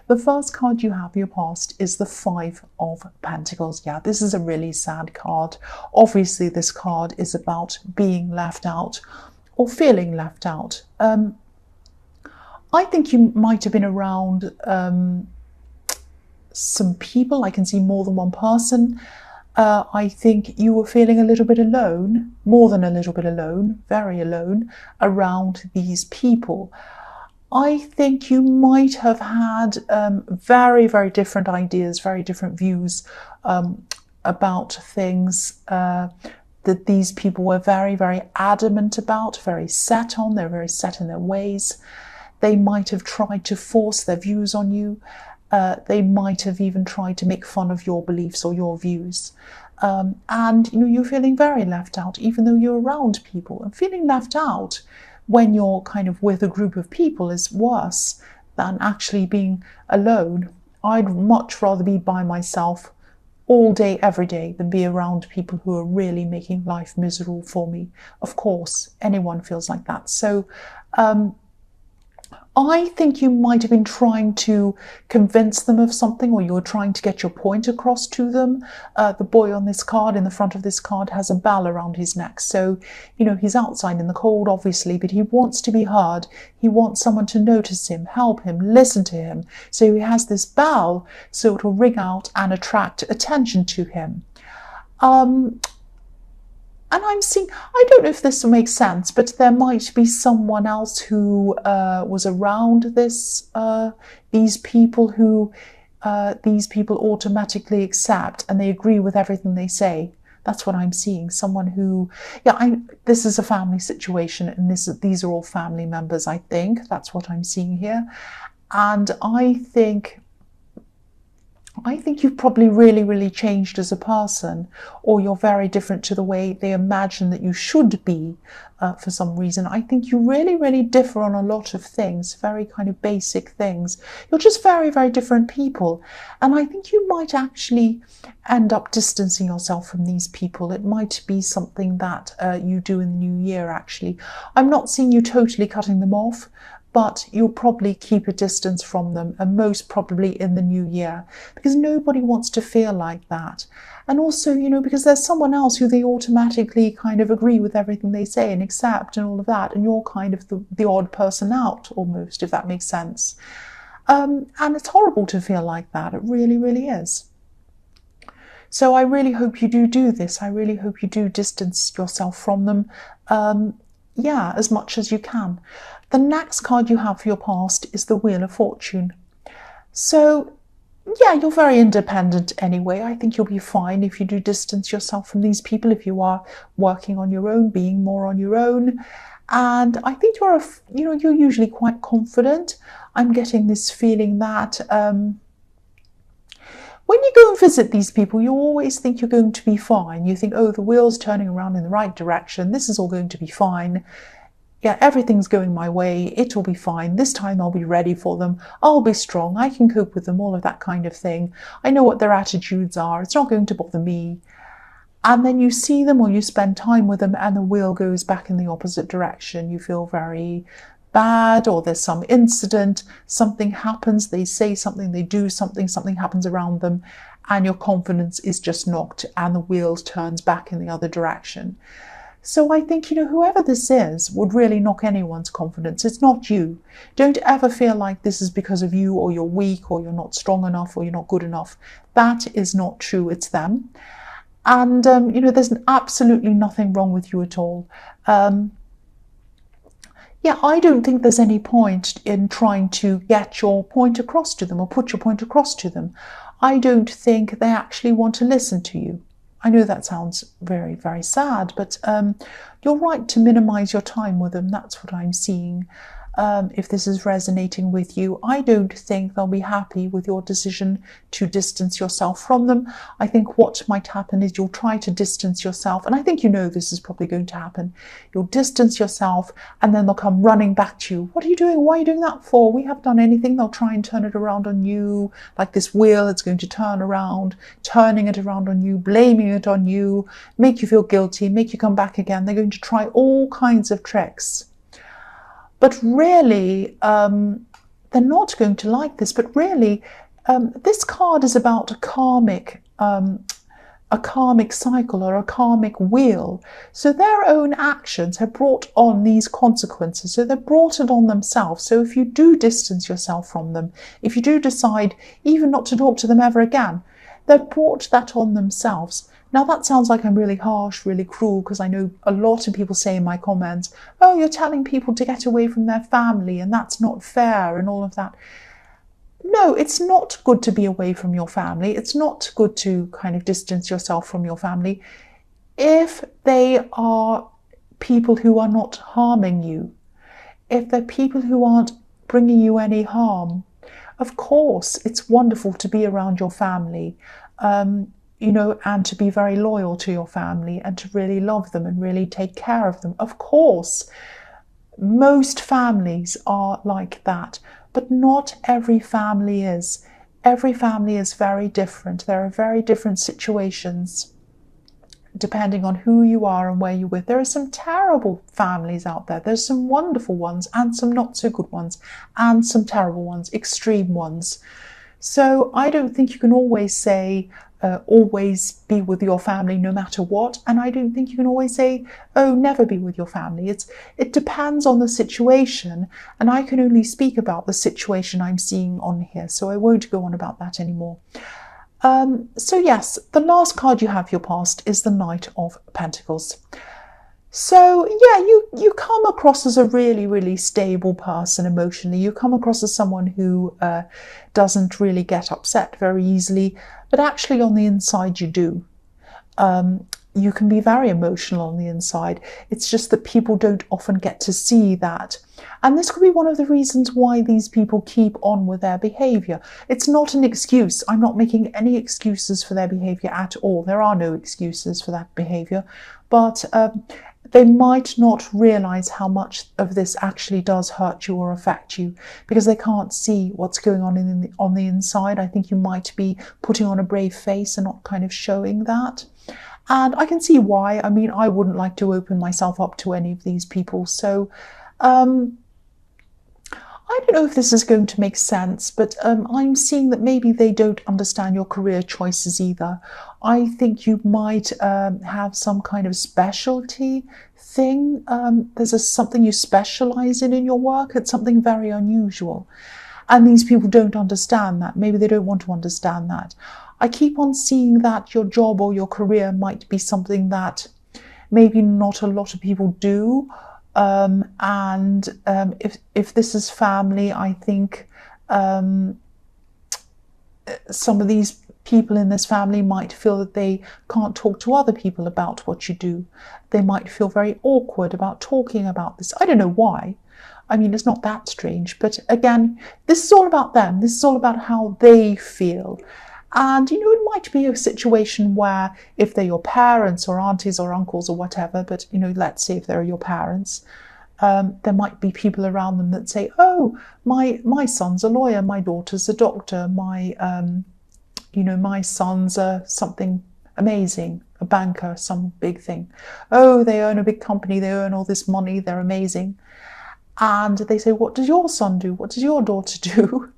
The first card you have, your past, is the Five of Pentacles. Yeah, this is a really sad card. Obviously, this card is about being left out or feeling left out. I think you might have been around some people. I can see more than one person. I think you were feeling a little bit alone, more than a little bit alone, very alone, around these people. I think you might have had very, very different ideas, very different views about things that these people were very, very adamant about, very set on. They're very set in their ways. They might have tried to force their views on you. They might have even tried to make fun of your beliefs or your views. And you're feeling very left out, even though you're around people. And feeling left out when you're kind of with a group of people is worse than actually being alone. I'd much rather be by myself all day, every day, than be around people who are really making life miserable for me. Of course, anyone feels like that. So I think you might have been trying to convince them of something, or you're trying to get your point across to them. The boy on this card, in the front of this card, has a bell around his neck. So, he's outside in the cold, obviously, but he wants to be heard. He wants someone to notice him, help him, listen to him. So he has this bell, so it will ring out and attract attention to him. And I'm seeing, I don't know if this will make sense, but there might be someone else who was around these people who these people automatically accept, and they agree with everything they say. That's what I'm seeing. Someone who, this is a family situation, and these are all family members, I think. That's what I'm seeing here. And I think you've probably really, really changed as a person, or you're very different to the way they imagine that you should be for some reason. I think you really, really differ on a lot of things, very kind of basic things. You're just very, very different people. And I think you might actually end up distancing yourself from these people. It might be something that you do in the new year, actually. I'm not seeing you totally cutting them off, but you'll probably keep a distance from them, and most probably in the new year, because nobody wants to feel like that. And also, because there's someone else who they automatically kind of agree with everything they say and accept and all of that, and you're kind of the odd person out, almost, if that makes sense. And it's horrible to feel like that. It really, really is. So I really hope you do this. I really hope you do distance yourself from them, as much as you can. The next card you have for your past is the Wheel of Fortune. So, you're very independent anyway. I think you'll be fine if you do distance yourself from these people, if you are working on your own, being more on your own. And I think you're usually quite confident. I'm getting this feeling that when you go and visit these people, you always think you're going to be fine. You think, oh, the wheel's turning around in the right direction. This is all going to be fine. Yeah, everything's going my way. It'll be fine. This time I'll be ready for them. I'll be strong. I can cope with them, all of that kind of thing. I know what their attitudes are. It's not going to bother me. And then you see them, or you spend time with them, and the wheel goes back in the opposite direction. You feel very bad, or there's some incident, something happens, they say something, they do something, something happens around them, and your confidence is just knocked, and the wheel turns back in the other direction. So I think, whoever this is would really knock anyone's confidence. It's not you. Don't ever feel like this is because of you, or you're weak, or you're not strong enough, or you're not good enough. That is not true. It's them. And, there's absolutely nothing wrong with you at all. I don't think there's any point in trying to get your point across to them, or put your point across to them. I don't think they actually want to listen to you. I know that sounds very, very sad, but you're right to minimize your time with them. That's what I'm seeing. If this is resonating with you, I don't think they'll be happy with your decision to distance yourself from them. I think what might happen is you'll try to distance yourself, and I think this is probably going to happen. You'll distance yourself, and then they'll come running back to you. What are you doing? Why are you doing that for? We haven't done anything. They'll try and turn it around on you, like this wheel. It's going to turn around, turning it around on you, blaming it on you, make you feel guilty, make you come back again. They're going to try all kinds of tricks. But really, they're not going to like this. But really, this card is about a karmic cycle or a karmic wheel. So their own actions have brought on these consequences. So they've brought it on themselves. So if you do distance yourself from them, if you do decide even not to talk to them ever again, they've brought that on themselves. Now that sounds like I'm really harsh, really cruel, because I know a lot of people say in my comments, oh, you're telling people to get away from their family and that's not fair and all of that. No, it's not good to be away from your family. It's not good to kind of distance yourself from your family if they are people who are not harming you, if they're people who aren't bringing you any harm. Of course, it's wonderful to be around your family, you know, and to be very loyal to your family and to really love them and really take care of them. Of course, most families are like that. But not every family is. Every family is very different. There are very different situations depending on who you are and where you're with. There are some terrible families out there. There's some wonderful ones and some not so good ones and some terrible ones, extreme ones. So I don't think you can always say, always be with your family no matter what. And I don't think you can always say, oh, never be with your family. It depends on the situation. And I can only speak about the situation I'm seeing on here. So I won't go on about that anymore. So yes, the last card you have, your past, is the Knight of Pentacles. So yeah, you come across as a really, really stable person emotionally. You come across as someone who doesn't really get upset very easily, but actually on the inside you do. You can be very emotional on the inside. It's just that people don't often get to see that. And this could be one of the reasons why these people keep on with their behavior. It's not an excuse. I'm not making any excuses for their behavior at all. There are no excuses for that behavior. But they might not realize how much of this actually does hurt you or affect you because they can't see what's going on on the inside. I think you might be putting on a brave face and not kind of showing that. And I can see why. I mean, I wouldn't like to open myself up to any of these people. So I don't know if this is going to make sense, but I'm seeing that maybe they don't understand your career choices either. I think you might have some kind of specialty thing. There's something you specialize in your work. It's something very unusual. And these people don't understand that. Maybe they don't want to understand that. I keep on seeing that your job or your career might be something that maybe not a lot of people do. If this is family, I think some of these people in this family might feel that they can't talk to other people about what you do. They might feel very awkward about talking about this. I don't know why. I mean, it's not that strange. But again, this is all about them. This is all about how they feel. And, you know, it might be a situation where if they're your parents or aunties or uncles or whatever, but, you know, let's say if they're your parents, there might be people around them that say, oh, my son's a lawyer, my daughter's a doctor, my son's something amazing, a banker, some big thing. Oh, they own a big company, they earn all this money, they're amazing. And they say, what does your son do? What does your daughter do?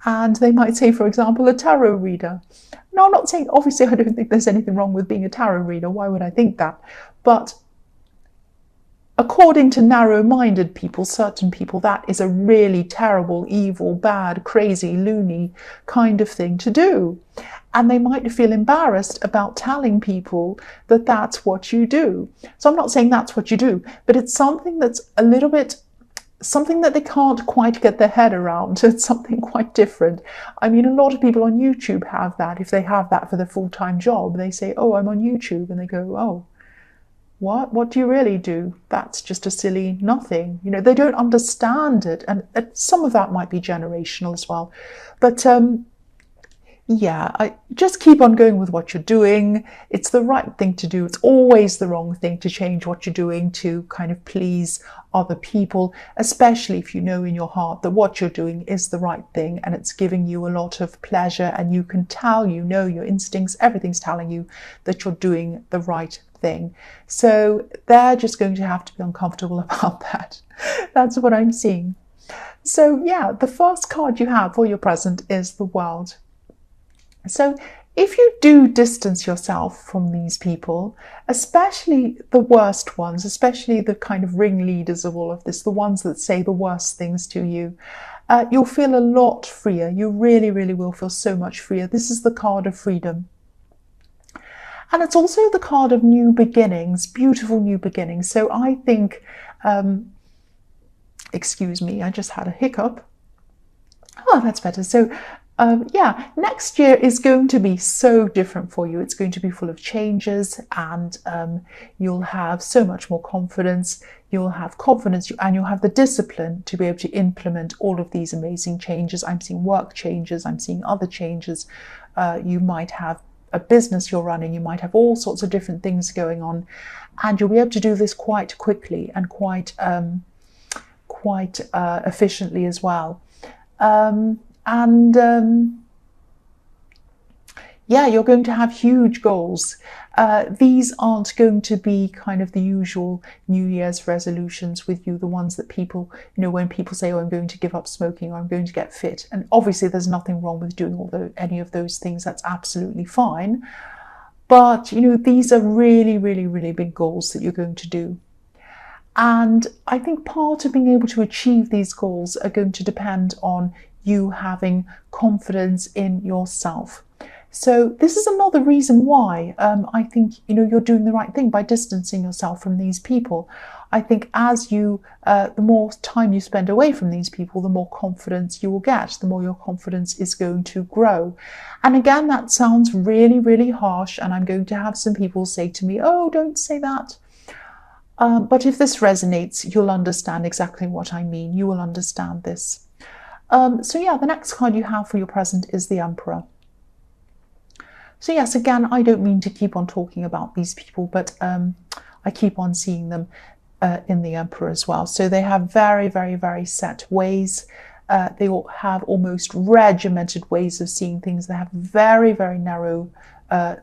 And they might say, for example, a tarot reader. Now, I'm not saying, obviously, I don't think there's anything wrong with being a tarot reader. Why would I think that? But according to narrow-minded people, certain people, that is a really terrible, evil, bad, crazy, loony kind of thing to do. And they might feel embarrassed about telling people that that's what you do. So I'm not saying that's what you do, but it's something that's a little bit something that they can't quite get their head around. It's something quite different. I mean, a lot of people on YouTube have that. If they have that for their full-time job, they say, oh, I'm on YouTube. And they go, oh, what do you really do? That's just a silly nothing. You know, they don't understand it. And some of that might be generational as well. But yeah, I just keep on going with what you're doing. It's the right thing to do. It's always the wrong thing to change what you're doing to kind of please other people, especially if you know in your heart that what you're doing is the right thing and it's giving you a lot of pleasure, and you can tell, you know, your instincts, everything's telling you that you're doing the right thing. So they're just going to have to be uncomfortable about that. That's what I'm seeing. So yeah, the first card you have for your present is the World. So if you do distance yourself from these people, especially the worst ones, especially the kind of ringleaders of all of this, the ones that say the worst things to you, you'll feel a lot freer. You really, really will feel so much freer. This is the card of freedom. And it's also the card of new beginnings, beautiful new beginnings. So I think, excuse me, I just had a hiccup. Oh, that's better. So yeah, next year is going to be so different for you. It's going to be full of changes, and you'll have so much more confidence. You'll have confidence and you'll have the discipline to be able to implement all of these amazing changes. I'm seeing work changes. I'm seeing other changes. You might have a business you're running. You might have all sorts of different things going on, and you'll be able to do this quite quickly and quite efficiently as well. Yeah, you're going to have huge goals. These aren't going to be kind of the usual New Year's resolutions with you, the ones that people, when people say, oh, I'm going to give up smoking or I'm going to get fit. And obviously there's nothing wrong with doing any of those things. That's absolutely fine. But, these are really, really, really big goals that you're going to do. And I think part of being able to achieve these goals are going to depend on you having confidence in yourself. So this is another reason why I think you're doing the right thing by distancing yourself from these people. I think as the more time you spend away from these people, the more confidence you will get, the more your confidence is going to grow. And again, that sounds really, really harsh, and I'm going to have some people say to me, oh, don't say that. But if this resonates, you'll understand exactly what I mean. You will understand this. So yeah, the next card you have for your present is the Emperor. So yes, again, I don't mean to keep on talking about these people, but I keep on seeing them in the Emperor as well. So they have very, very, very set ways. They all have almost regimented ways of seeing things. They have very, very narrow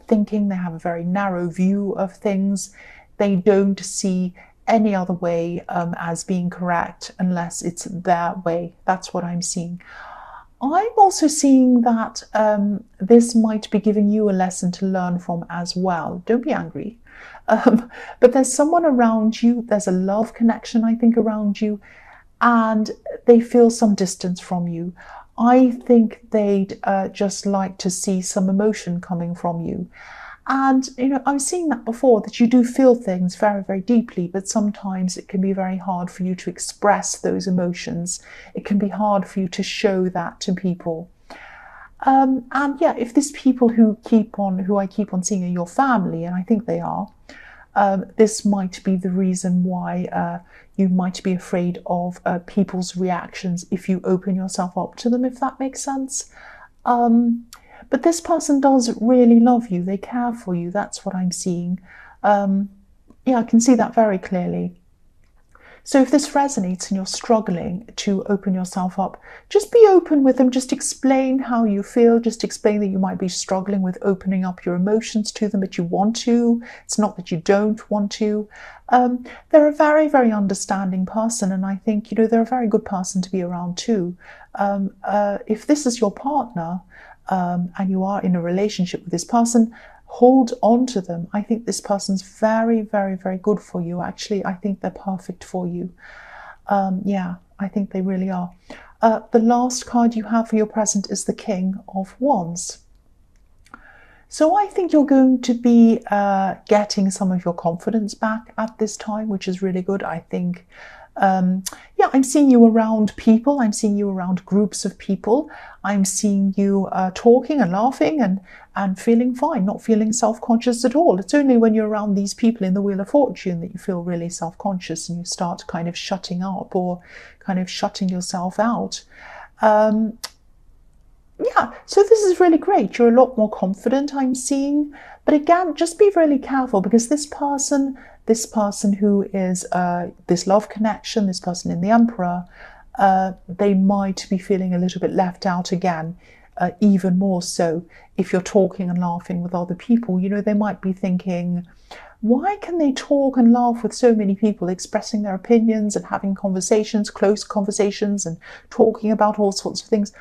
thinking. They have a very narrow view of things. They don't see any other way as being correct unless it's their way. That's what I'm seeing. I'm also seeing that this might be giving you a lesson to learn from as well. Don't be angry. But there's someone around you. There's a love connection, I think, around you, and they feel some distance from you. I think they'd just like to see some emotion coming from you. And, I'm seeing that before, that you do feel things very, very deeply, but sometimes it can be very hard for you to express those emotions. It can be hard for you to show that to people. And yeah, if these people who I keep on seeing are your family, and I think they are, this might be the reason why you might be afraid of people's reactions if you open yourself up to them, if that makes sense. But this person does really love you. They care for you. That's what I'm seeing. Yeah, I can see that very clearly. So if this resonates and you're struggling to open yourself up, just be open with them. Just explain how you feel. Just explain that you might be struggling with opening up your emotions to them, but you want to. It's not that you don't want to. They're a very, very understanding person, and I think, they're a very good person to be around too. If this is your partner, and you are in a relationship with this person, hold on to them. I think this person's very, very, very good for you. Actually, I think they're perfect for you. Yeah, I think they really are. The last card you have for your present is the King of Wands. So I think you're going to be getting some of your confidence back at this time, which is really good. I think yeah, I'm seeing you around people. I'm seeing you around groups of people. I'm seeing you talking and laughing and feeling fine, not feeling self-conscious at all. It's only when you're around these people in the Wheel of Fortune that you feel really self-conscious and you start kind of shutting up or kind of shutting yourself out. Yeah, so this is really great. You're a lot more confident, I'm seeing. But again, just be really careful, because this person who is this love connection, this person in the Emperor, they might be feeling a little bit left out again. even more so if you're talking and laughing with other people. You know, they might be thinking, why can they talk and laugh with so many people, expressing their opinions and having conversations, close conversations, and talking about all sorts of things?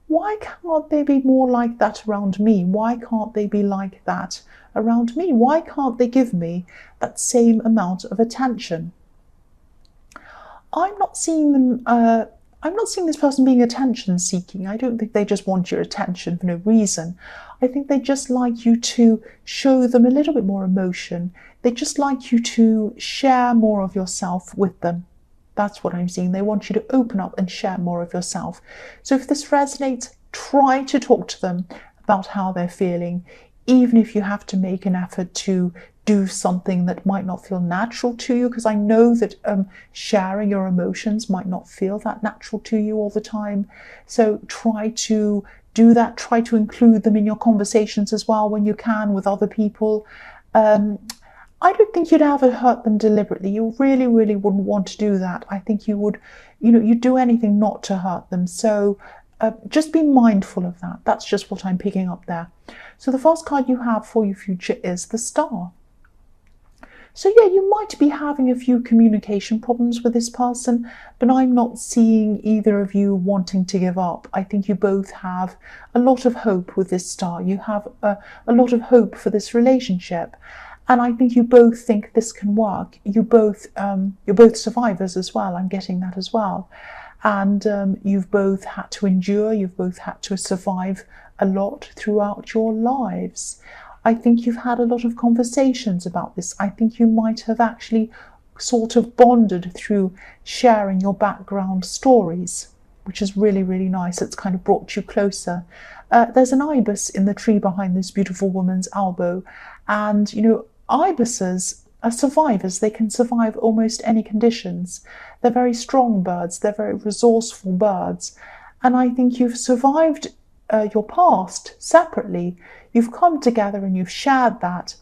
Why can't they be more like that around me? Why can't they be like that around me? Why can't they give me that same amount of attention? I'm not seeing them. I'm not seeing this person being attention seeking. I don't think they just want your attention for no reason. I think they just like you to show them a little bit more emotion. They just like you to share more of yourself with them. That's what I'm seeing. They want you to open up and share more of yourself. So if this resonates, try to talk to them about how they're feeling, even if you have to make an effort to do something that might not feel natural to you, because I know that sharing your emotions might not feel that natural to you all the time. So try to do that. Try to include them in your conversations as well when you can with other people. I don't think you'd ever hurt them deliberately. You really, really wouldn't want to do that. I think you would, you'd do anything not to hurt them. So just be mindful of that. That's just what I'm picking up there. So the first card you have for your future is the Star. So yeah, you might be having a few communication problems with this person, but I'm not seeing either of you wanting to give up. I think you both have a lot of hope with this Star. You have a lot of hope for this relationship. And I think you both think this can work. You're both survivors as well. I'm getting that as well. And you've both had to endure. You've both had to survive a lot throughout your lives. I think you've had a lot of conversations about this. I think you might have actually sort of bonded through sharing your background stories, which is really, really nice. It's kind of brought you closer. There's an ibis in the tree behind this beautiful woman's elbow. And, ibises are survivors. They can survive almost any conditions. They're very strong birds. They're very resourceful birds. And I think you've survived your past separately. You've come together and you've shared that.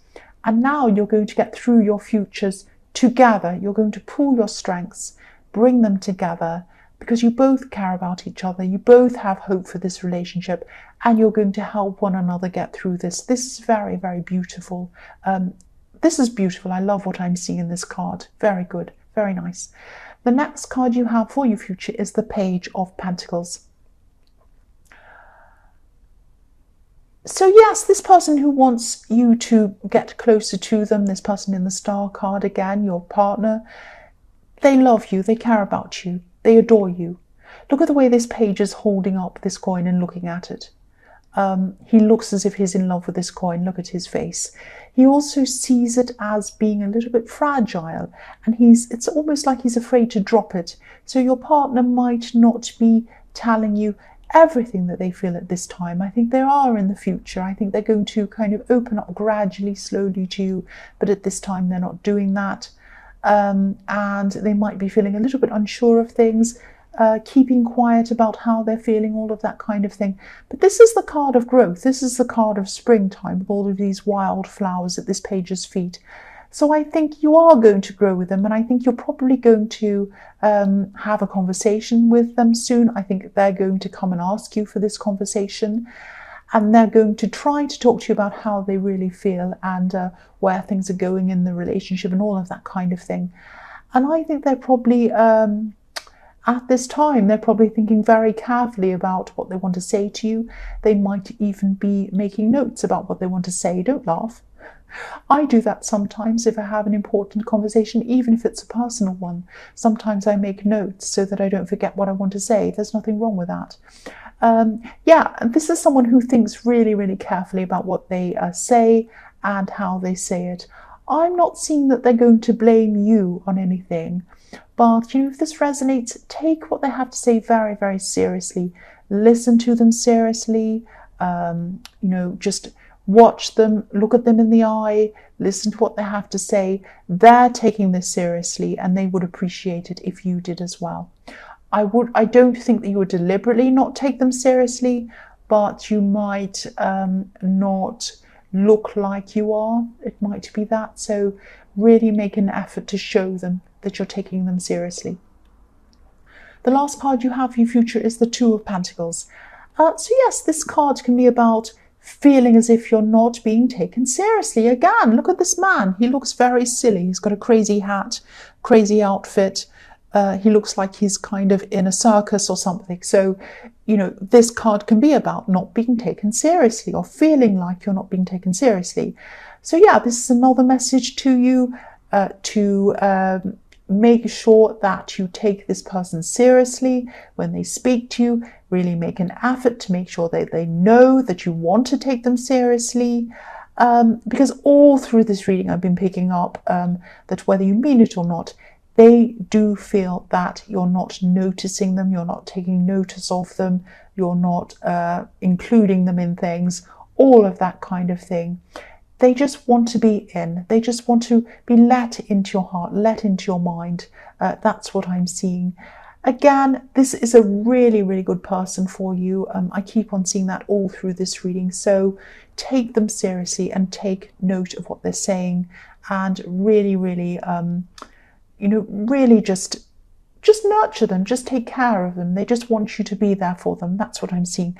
And now you're going to get through your futures together. You're going to pool your strengths, bring them together, because you both care about each other. You both have hope for this relationship, and you're going to help one another get through this. This is very, very beautiful. This is beautiful. I love what I'm seeing in this card. Very good. Very nice. The next card you have for your future is the Page of Pentacles. So yes, this person who wants you to get closer to them, this person in the Star card again, your partner, they love you, they care about you, they adore you. Look at the way this page is holding up this coin and looking at it. He looks as if he's in love with this coin. Look at his face. He also sees it as being a little bit fragile, and it's almost like he's afraid to drop it. So your partner might not be telling you everything that they feel at this time. I think they are in the future. I think they're going to kind of open up gradually, slowly to you, but at this time they're not doing that. And they might be feeling a little bit unsure of things, keeping quiet about how they're feeling, all of that kind of thing. But this is the card of growth. This is the card of springtime with all of these wild flowers at this page's feet. So I think you are going to grow with them, and I think you're probably going to have a conversation with them soon. I think they're going to come and ask you for this conversation, and they're going to try to talk to you about how they really feel and where things are going in the relationship and all of that kind of thing. And I think they're probably, at this time, they're probably thinking very carefully about what they want to say to you. They might even be making notes about what they want to say. Don't laugh. I do that sometimes if I have an important conversation, even if it's a personal one. Sometimes I make notes so that I don't forget what I want to say. There's nothing wrong with that. Yeah, and this is someone who thinks really, really carefully about what they say and how they say it. I'm not seeing that they're going to blame you on anything. But, if this resonates, take what they have to say very, very seriously. Listen to them seriously. Just watch them, look at them in the eye, listen to what they have to say. They're taking this seriously, and they would appreciate it if you did as well. I don't think that you would deliberately not take them seriously, but you might not look like you are. It might be that. So really make an effort to show them that you're taking them seriously. The last card you have for your future is the Two of Pentacles. So yes, this card can be about feeling as if you're not being taken seriously. Again, look at this man. He looks very silly. He's got a crazy hat, crazy outfit. He looks like he's kind of in a circus or something. So, you know, this card can be about not being taken seriously or feeling like you're not being taken seriously. So yeah, this is another message to you to make sure that you take this person seriously when they speak to you. Really make an effort to make sure that they know that you want to take them seriously. Because all through this reading I've been picking up that whether you mean it or not, they do feel that you're not noticing them, you're not taking notice of them, you're not including them in things, all of that kind of thing. They just want to be in. They just want to be let into your heart, let into your mind. That's what I'm seeing. Again, this is a really, really good person for you. I keep on seeing that all through this reading. So take them seriously and take note of what they're saying, and really, really, you know, really just nurture them. Just take care of them. They just want you to be there for them. That's what I'm seeing.